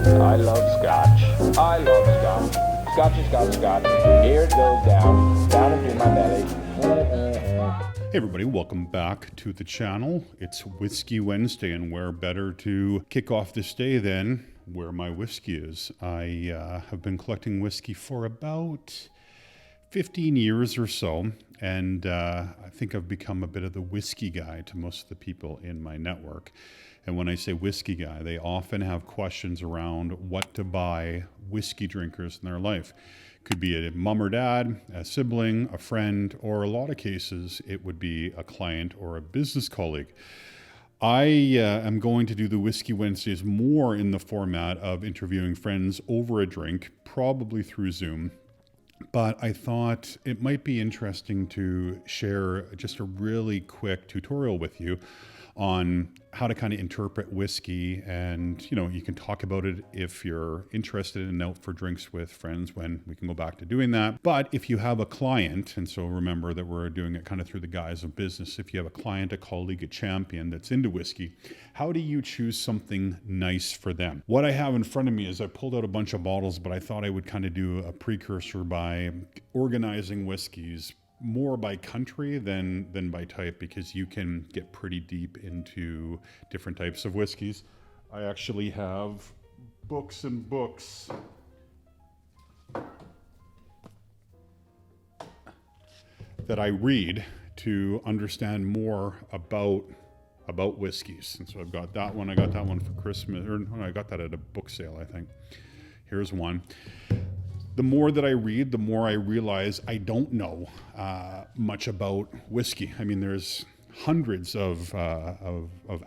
I love Scotch. I love Scotch. Scotchy, Scotch, Scotch. Here it goes down into my belly. Hey everybody, welcome back to the channel. It's Whisky Wednesday, and where better to kick off this day than where my whiskey is. I have been collecting whiskey for about 15 years or so, and I think I've become a bit of the whiskey guy to most of the people in my network. And when I say whiskey guy, they often have questions around what to buy whiskey drinkers in their life. Could be a mom or dad, a sibling, a friend, or a lot of cases, it would be a client or a business colleague. I am going to do the Whisky Wednesdays more in the format of interviewing friends over a drink, probably through Zoom. But I thought it might be interesting to share just a really quick tutorial with you on how to kind of interpret whiskey, and you can talk about it if you're interested in out for drinks with friends, when we can go back to doing that. But if you have a client, and so remember that we're doing it kind of through the guise of business, if you have a client, a colleague, a champion that's into whiskey, how do you choose something nice for them? What I have in front of me is I pulled out a bunch of bottles, but I thought I would kind of do a precursor by organizing whiskeys more by country than by type, because you can get pretty deep into different types of whiskeys. I actually have books and books that I read to understand more about whiskeys. And so I've got that one. I got that one for Christmas, or no, I got that at a book sale, I think. Here's one. The more that I read, the more I realize I don't know much about whiskey. I mean, there's hundreds of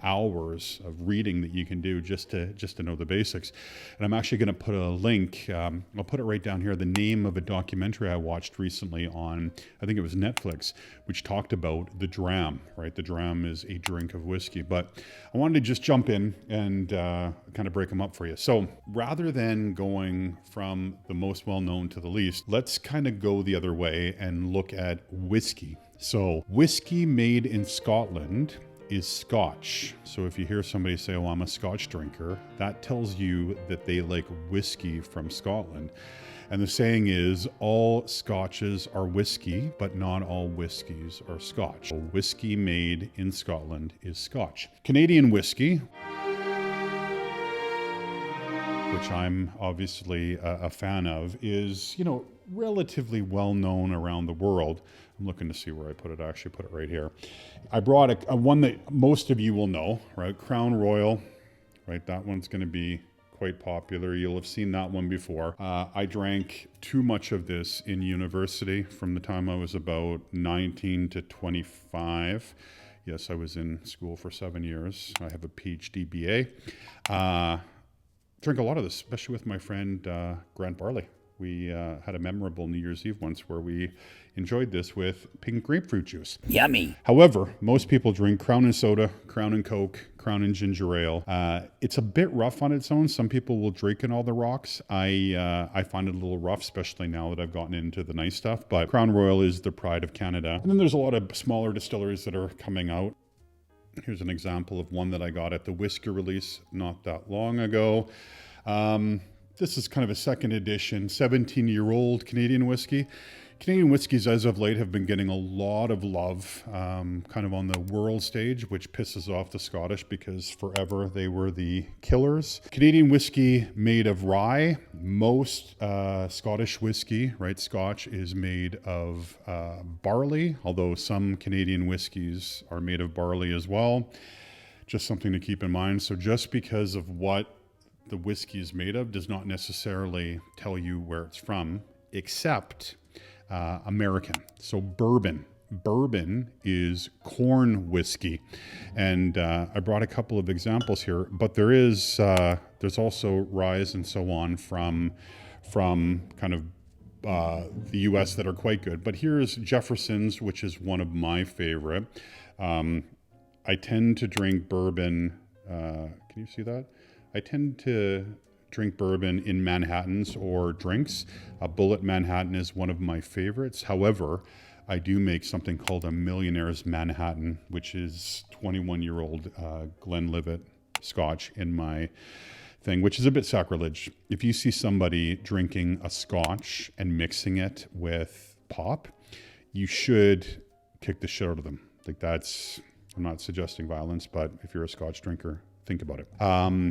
hours of reading that you can do just to know the basics. And I'm actually going to put a link. I'll put it right down here. The name of a documentary I watched recently on, I think it was Netflix, which talked about the dram. Right, the dram is a drink of whiskey. But I wanted to just jump in and kind of break them up for you. So rather than going from the most well-known to the least, let's kind of go the other way and look at whiskey. So whiskey made in Scotland is Scotch. So if you hear somebody say, oh, I'm a Scotch drinker, that tells you that they like whiskey from Scotland. And the saying is, all Scotches are whiskey, but not all whiskeys are Scotch. So whiskey made in Scotland is Scotch. Canadian whiskey, which I'm obviously a fan of, is, relatively well known around the world. I'm looking to see where I put it. I actually put it right here. I brought a one that most of you will know, right? Crown Royal, right? That one's going to be quite popular. You'll have seen that one before. I drank too much of this in university from the time I was about 19 to 25. Yes, I was in school for 7 years. I have a PhD BA. Drink a lot of this, especially with my friend Grant Barley. We had a memorable New Year's Eve once where we enjoyed this with pink grapefruit juice. Yummy. However, most people drink Crown and soda, Crown and Coke, Crown and ginger ale. It's a bit rough on its own. Some people will drink in all the rocks. I find it a little rough, especially now that I've gotten into the nice stuff. But Crown Royal is the pride of Canada. And then there's a lot of smaller distilleries that are coming out. Here's an example of one that I got at the whiskey release not that long ago. This is kind of a second edition, 17-year-old Canadian whiskey. Canadian whiskeys as of late have been getting a lot of love kind of on the world stage, which pisses off the Scottish because forever they were the killers. Canadian whiskey made of rye. Most Scottish whiskey, right, Scotch, is made of barley, although some Canadian whiskeys are made of barley as well. Just something to keep in mind. So just because of what the whiskey is made of does not necessarily tell you where it's from, except American. So bourbon. Bourbon is corn whiskey. And I brought a couple of examples here, but there's also rye and so on from kind of the US that are quite good. But here's Jefferson's, which is one of my favorite. I tend to drink bourbon. Can you see that? I tend to drink bourbon in Manhattans or drinks. A Bullet Manhattan is one of my favorites. However, I do make something called a Millionaire's Manhattan, which is 21-year-old Glenlivet Scotch in my thing, which is a bit sacrilege. If you see somebody drinking a Scotch and mixing it with pop, you should kick the shit out of them. Like that's, I'm not suggesting violence, but if you're a Scotch drinker, think about it.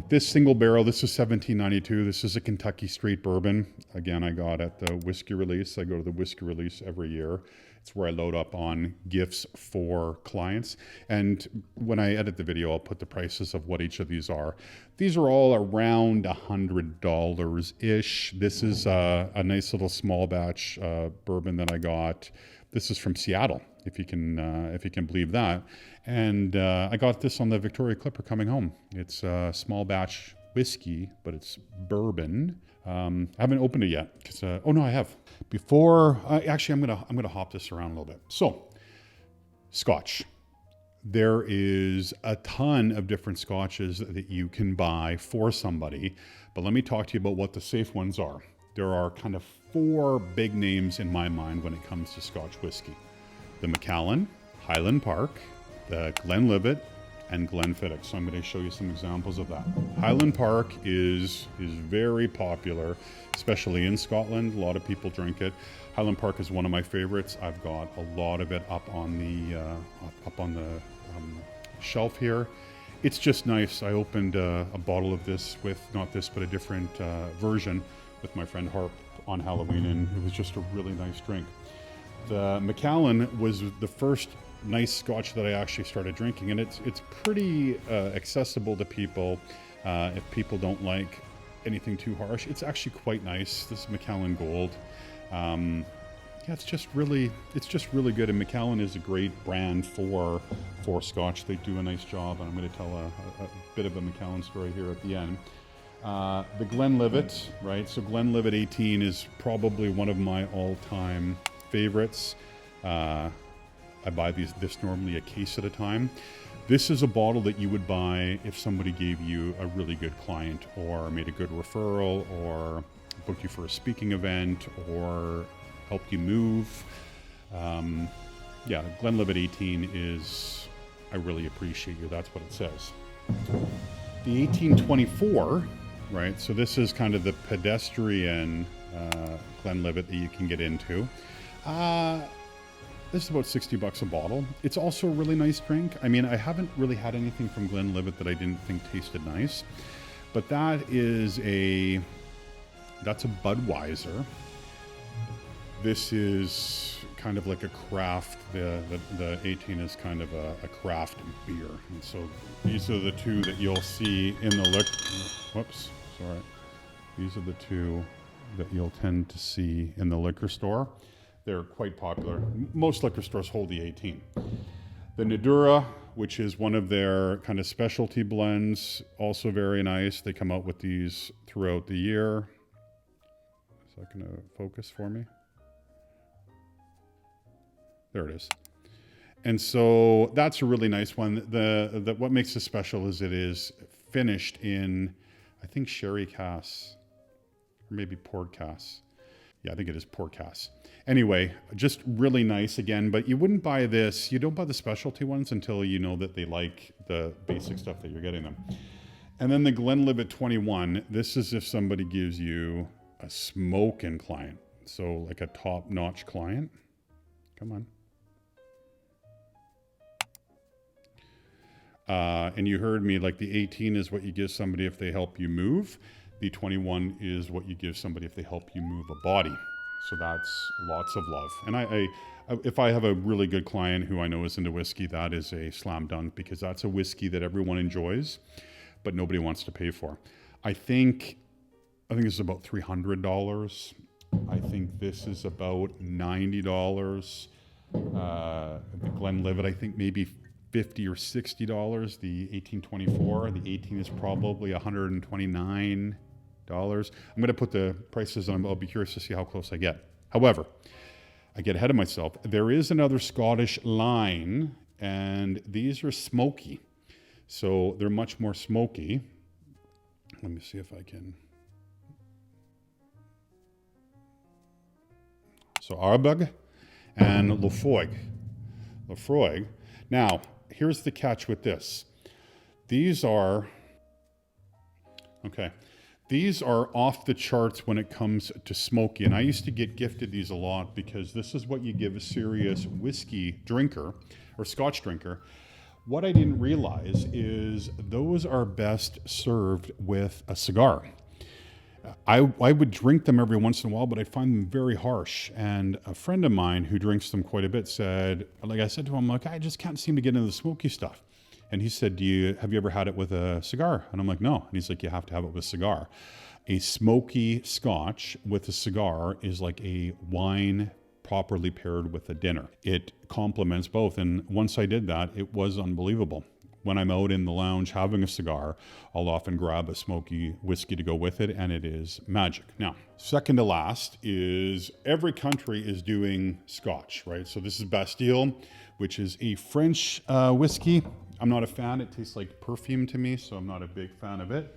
This single barrel, this is 1792. This is a Kentucky straight bourbon. Again, I got at the whiskey release. I go to the whiskey release every year. It's where I load up on gifts for clients. And when I edit the video, I'll put the prices of what each of these are. These are all around $100-ish. This is a nice little small batch bourbon that I got. This is from Seattle, if you can believe that. And I got this on the Victoria Clipper coming home. It's a small batch whiskey, but it's bourbon. I haven't opened it yet because oh no, I have. Before actually, I'm gonna hop this around a little bit. So, Scotch. There is a ton of different Scotches that you can buy for somebody, but let me talk to you about what the safe ones are. There are kind of 4 big names in my mind when it comes to Scotch whiskey: the Macallan, Highland Park, the Glenlivet, and Glenfiddich. So I'm going to show you some examples of that. Highland Park is very popular, especially in Scotland. A lot of people drink it. Highland Park is one of my favorites. I've got a lot of it up on the shelf here. It's just nice. I opened a bottle of this with, not this, but a different version with my friend Harp on Halloween, and it was just a really nice drink. The Macallan was the first nice Scotch that I actually started drinking, and it's pretty accessible to people if people don't like anything too harsh. It's actually quite nice. This is Macallan Gold. Yeah, it's just really good, and Macallan is a great brand for Scotch. They do a nice job, and I'm going to tell a bit of a Macallan story here at the end. The Glenlivet, right? So Glenlivet 18 is probably one of my all-time favorites. I buy this normally a case at a time. This is a bottle that you would buy if somebody gave you a really good client, or made a good referral, or booked you for a speaking event, or helped you move. Yeah, Glenlivet 18 is, I really appreciate you. That's what it says. The 1824, right? So this is kind of the pedestrian Glenlivet that you can get into. This is about $60 a bottle. It's also a really nice drink. I mean, I haven't really had anything from Glenlivet that I didn't think tasted nice, but that's a Budweiser. This is kind of like a craft. The 18 is kind of a craft beer. And so these are the two that you'll see in the whoops, sorry. These are the two that you'll tend to see in the liquor store. They're quite popular. Most liquor stores hold the 18. The Nadura, which is one of their kind of specialty blends, also very nice. They come out with these throughout the year. Is that going to focus for me? There it is. And so that's a really nice one. What makes it special is it is finished in, I think, sherry cask, or maybe port cask. Yeah, I think it is port cask. Anyway, just really nice again, but you wouldn't buy this. You don't buy the specialty ones until you know that they like the basic stuff that you're getting them. And then the Glenlivet 21. This is if somebody gives you a smoking client. So like a top-notch client. Come on. And you heard me, like the 18 is what you give somebody if they help you move. The 21 is what you give somebody if they help you move a body. So that's lots of love. And if I have a really good client who I know is into whiskey, that is a slam dunk, because that's a whiskey that everyone enjoys, but nobody wants to pay for. I think this is about $300. I think this is about $90. The Glenlivet, I think maybe $50 or $60. The 1824, the 18 is probably $129. I'm going to put the prices on. I'll be curious to see how close I get. However, I get ahead of myself. There is another Scottish line, and these are smoky. So they're much more smoky. Let me see if I can. So Ardbeg and Lafroig. Now, here's the catch with this. These are, Okay. These are off the charts when it comes to smoky. And I used to get gifted these a lot because this is what you give a serious whiskey drinker or Scotch drinker. What I didn't realize is those are best served with a cigar. I would drink them every once in a while, but I find them very harsh. And a friend of mine who drinks them quite a bit said, like I said to him, like, I just can't seem to get into the smoky stuff. And he said, have you ever had it with a cigar? And I'm like, no. And he's like, you have to have it with a cigar. A smoky Scotch with a cigar is like a wine properly paired with a dinner. It complements both. And once I did that, it was unbelievable. When I'm out in the lounge having a cigar, I'll often grab a smoky whiskey to go with it, and it is magic. Now, second to last is every country is doing Scotch, right? So this is Bastille, which is a French whiskey. I'm not a fan. It tastes like perfume to me, so I'm not a big fan of it.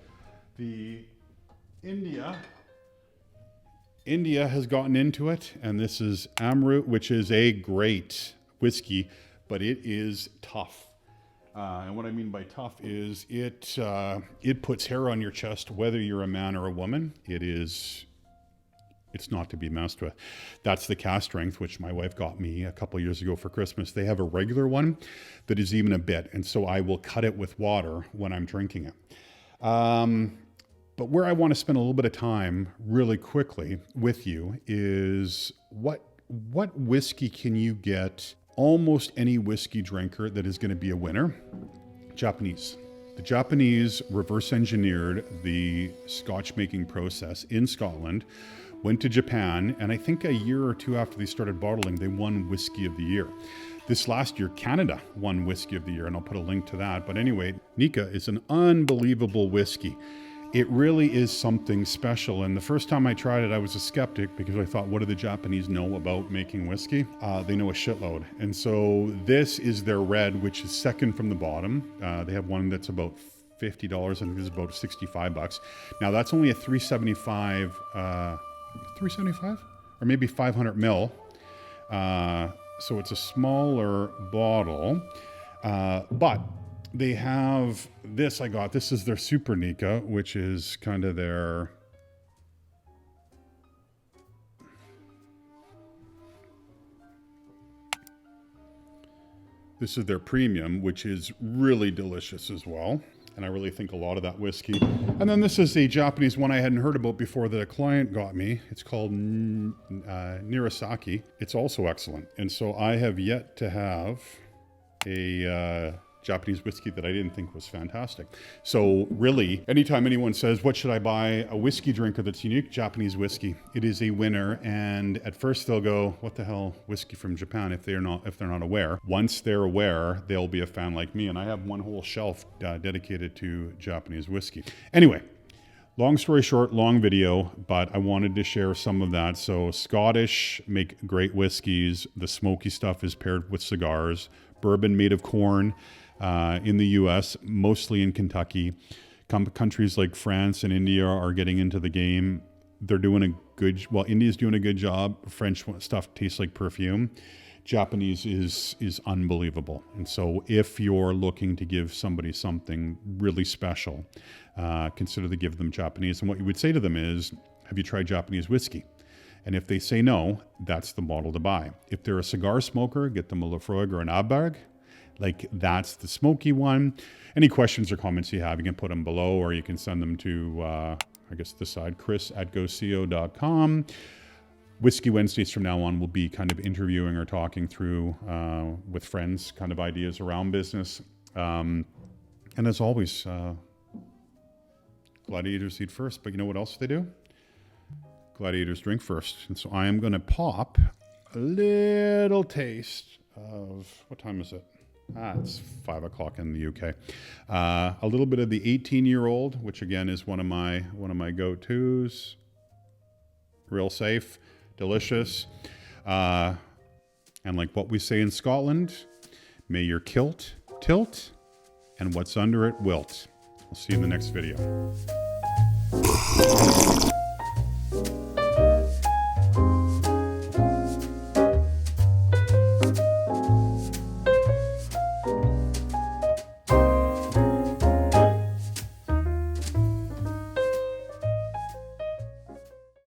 India has gotten into it, and this is Amrut, which is a great whiskey, but it is tough. And what I mean by tough is it puts hair on your chest, whether you're a man or a woman. It's not to be messed with. That's the cast strength, which my wife got me a couple years ago for Christmas. They have a regular one that is even a bit. And so I will cut it with water when I'm drinking it. But where I want to spend a little bit of time really quickly with you is what whiskey can you get almost any whiskey drinker that is going to be a winner? Japanese. The Japanese reverse engineered the Scotch making process in Scotland, went to Japan, and I think a year or two after they started bottling, they won Whiskey of the Year. This last year, Canada won Whiskey of the Year, and I'll put a link to that. But anyway, Nika is an unbelievable whiskey. It really is something special. And the first time I tried it, I was a skeptic because I thought, what do the Japanese know about making whiskey? They know a shitload. And so this is their red, which is second from the bottom. They have one that's about $50. I think this is about $65. Now that's only a 375, or maybe 500 mil. So it's a smaller bottle, but they have this. This is their Super Nika, which is kind of their, this is their premium, which is really delicious as well. And I really think a lot of that whiskey. And then this is a Japanese one I hadn't heard about before that a client got me. It's called Nirasaki. It's also excellent. And so I have yet to have a Japanese whiskey that I didn't think was fantastic. So really, anytime anyone says, what should I buy? A whiskey drinker that's unique, Japanese whiskey. It is a winner. And at first they'll go, what the hell, whiskey from Japan, if they're not aware. Once they're aware, they'll be a fan like me. And I have one whole shelf dedicated to Japanese whiskey. Anyway, long story short, long video, but I wanted to share some of that. So Scottish make great whiskeys. The smoky stuff is paired with cigars. Bourbon made of corn. In the U.S., mostly in Kentucky. Countries like France and India are getting into the game. They're doing India's doing a good job. French stuff tastes like perfume. Japanese is unbelievable. And so if you're looking to give somebody something really special, consider to give them Japanese. And what you would say to them is, have you tried Japanese whiskey? And if they say no, that's the bottle to buy. If they're a cigar smoker, get them a Lafroig or an Abberg. Like that's the smoky one. Any questions or comments you have, you can put them below, or you can send them to, I guess this side, chris@goco.com. Whisky Wednesdays from now on will be kind of interviewing or talking through with friends, kind of ideas around business. And as always, Gladiators eat first, but you know what else they do? Gladiators drink first. And so I am going to pop a little taste of, what time is it? It's 5 o'clock in the UK. A little bit of the 18-year-old, which again is one of my go-tos. Real safe, delicious, and like what we say in Scotland, may your kilt tilt, and what's under it wilt. We'll see you in the next video.